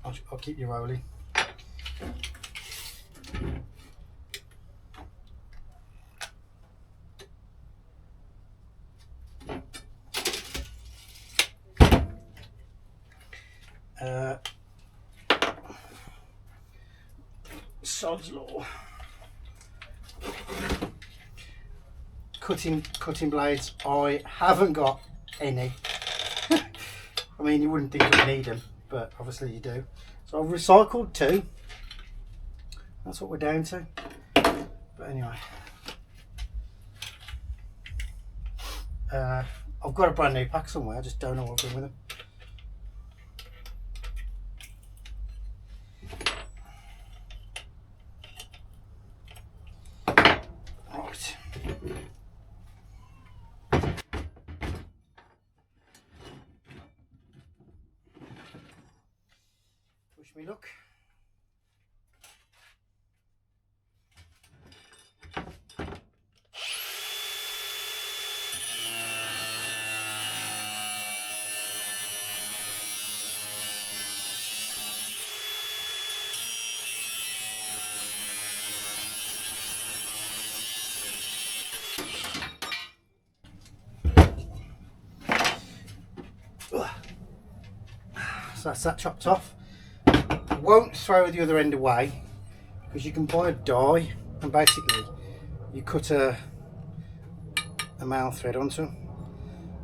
I'll keep you rolling. Sod's law. Cutting blades. I haven't got any. I mean, you wouldn't think you'd need them, but obviously you do. So I've recycled 2. That's what we're down to. But anyway, I've got a brand new pack somewhere. I just don't know what I've done with them. Wish me luck. So that's that chopped off. Won't throw the other end away because you can buy a die and basically you cut a male thread onto them.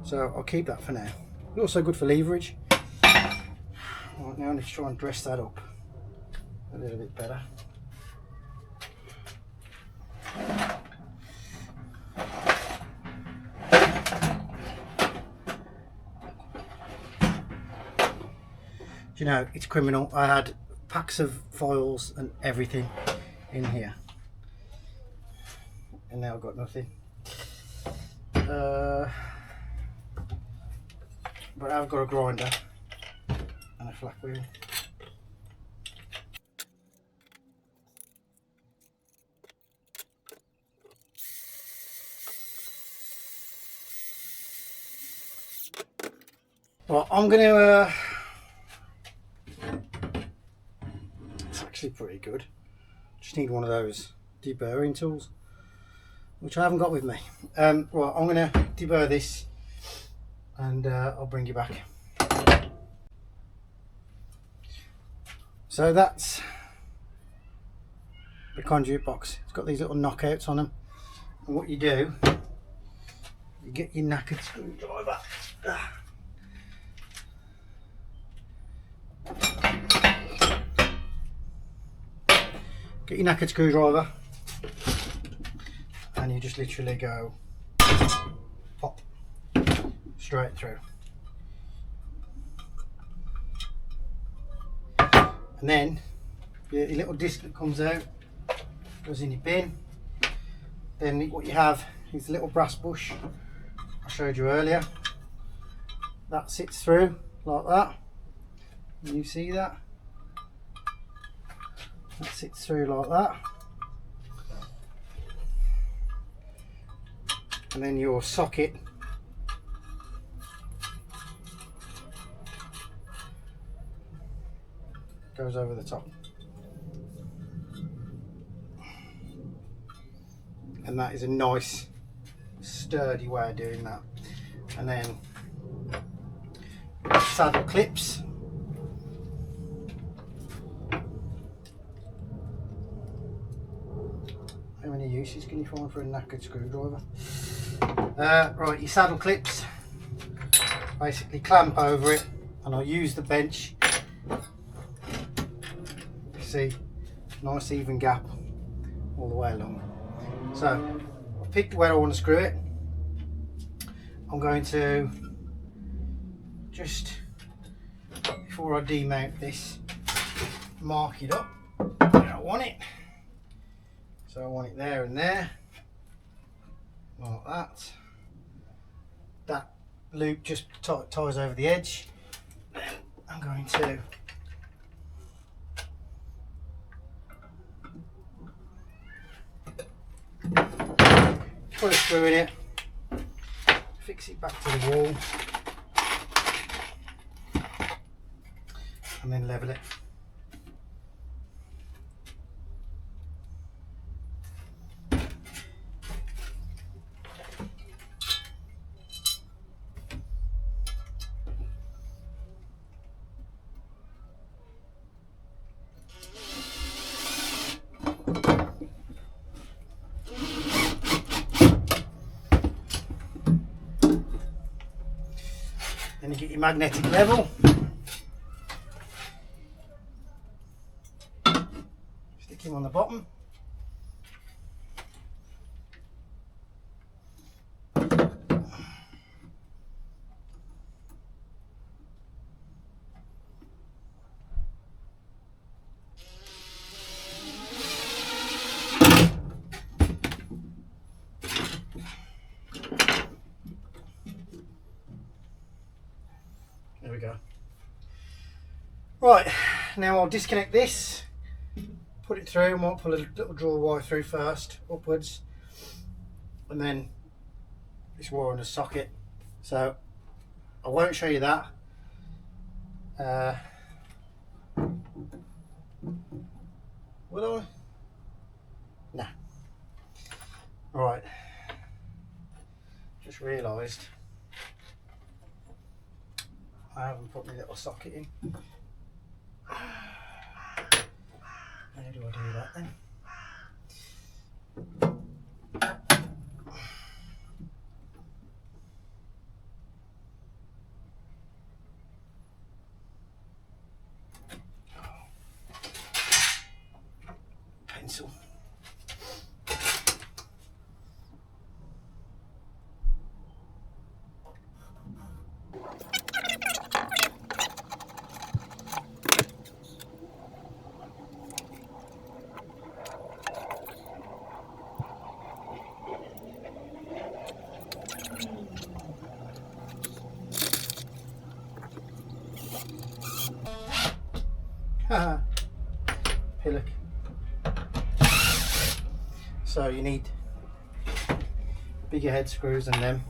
So I'll keep that for now. It's also good for leverage. Right, now I need to try and dress that up a little bit better. Do you know, it's criminal. I had packs of files and everything in here, and now I've got nothing. But I've got a grinder and a flat wheel. Well, I'm gonna it's actually pretty good. Just need one of those deburring tools, which I haven't got with me. Right, I'm gonna deburr this and I'll bring you back. So that's the conduit box. It's got these little knockouts on them, and what you do, you get your knackered screwdriver. Get your knackered screwdriver and you just literally go pop straight through, and then your little disc that comes out goes in your bin. Then what you have is the little brass bush I showed you earlier. That sits through like that. Can you see that? That sits through like that. And then your socket goes over the top. And that is a nice sturdy way of doing that. And then saddle clips. How many uses can you find for a knackered screwdriver? Right, your saddle clips, basically clamp over it, and I'll use the bench. See, nice even gap all the way along. So I've picked where I want to screw it. I'm going to just, before I demount this, mark it up where I want it. So I want it there and there, like that. That loop just ties over the edge. Then I'm going to put a screw in it, fix it back to the wall, and then level it. Then you get your magnetic level. Stick him on the bottom. There we go. Right, now I'll disconnect this, put it through, and I'll pull a little draw wire through first, upwards, and then this wire in the socket. So I won't show you that. Will I? Nah. Right. Just realised I haven't put my little socket in. How do I do that then? Pencil. Haha. Pillock. So you need bigger head screws than them.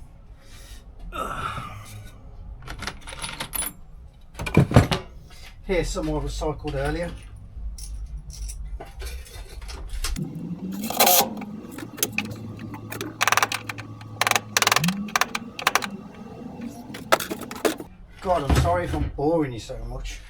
Here's some more recycled earlier. God, I'm sorry if I'm boring you so much.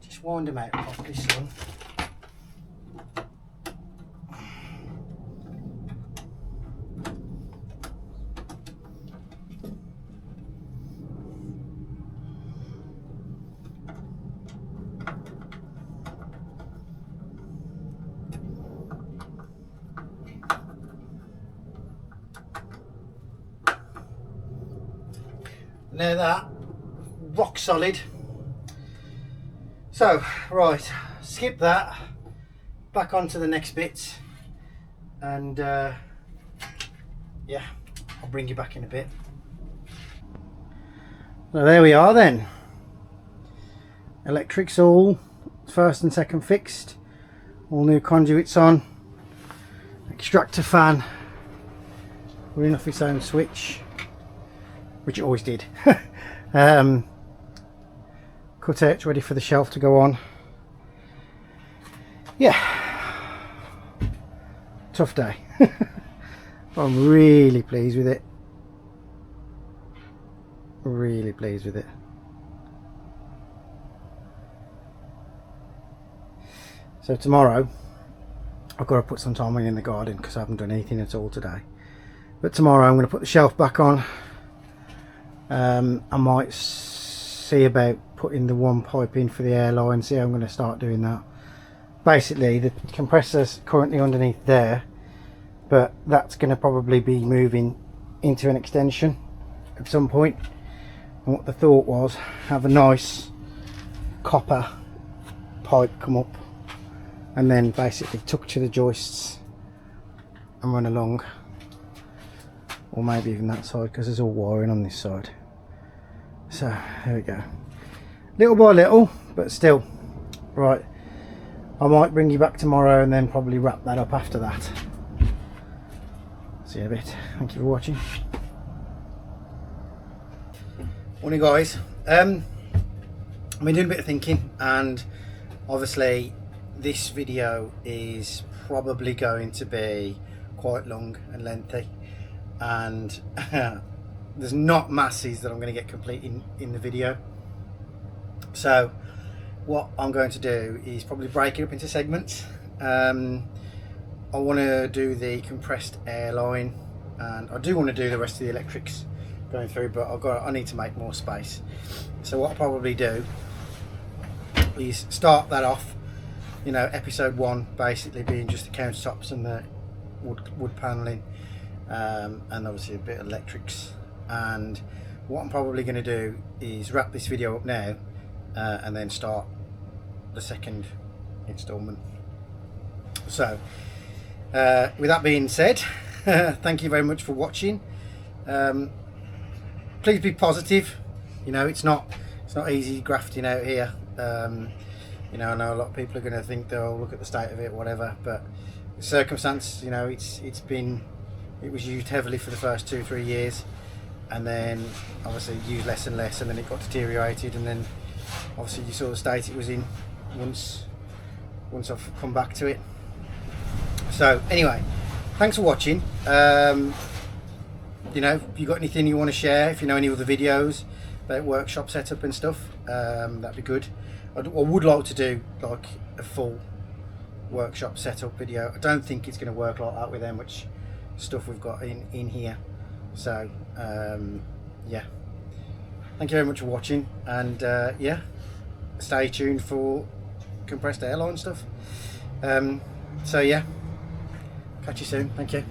Just wind them out properly, son. Now that, rock solid. So, right, skip that, back onto the next bits, and yeah, I'll bring you back in a bit. So there we are then. Electrics all first and second fixed, all new conduits on, extractor fan, running off its own switch, which it always did. Cut out, ready for the shelf to go on. Yeah, tough day. I'm really pleased with it. Really pleased with it. So tomorrow I've got to put some time in the garden because I haven't done anything at all today. But tomorrow I'm going to put the shelf back on. I might see about putting the one pipe in for the airline, see how I'm going to start doing that. Basically the compressor's currently underneath there, but that's going to probably be moving into an extension at some point. And what the thought was, have a nice copper pipe come up and then basically tuck to the joists and run along, or maybe even that side because there's all wiring on this side. So there we go, little by little, but still. Right, I might bring you back tomorrow and then probably wrap that up after that. See you in a bit. Thank you for watching. Morning guys. I've been doing a bit of thinking, and obviously this video is probably going to be quite long and lengthy, and there's not masses that I'm going to get complete in the video. So what I'm going to do is probably break it up into segments. I want to do the compressed air line, and I do want to do the rest of the electrics going through, but I need to make more space. So what I'll probably do is start that off, you know, episode 1 basically being just the countertops and the wood paneling, and obviously a bit of electrics. And what I'm probably going to do is wrap this video up now, and then start the second installment. So with that being said, thank you very much for watching. Please be positive. You know, it's not easy grafting out here. You know, I know a lot of people are going to think they'll look at the state of it, whatever, but the circumstance, you know, it was used heavily for the first 2-3 years, and then obviously used less and less, and then it got deteriorated, and then obviously you saw the state it was in once I've come back to it. So anyway, thanks for watching. You know, if you got anything you want to share, if you know any other videos about workshop setup and stuff, that'd be good. I would like to do like a full workshop setup video. I don't think it's going to work like that with how much stuff we've got in here. So yeah, thank you very much for watching, and yeah, stay tuned for compressed airline stuff. So yeah, catch you soon. Thank you.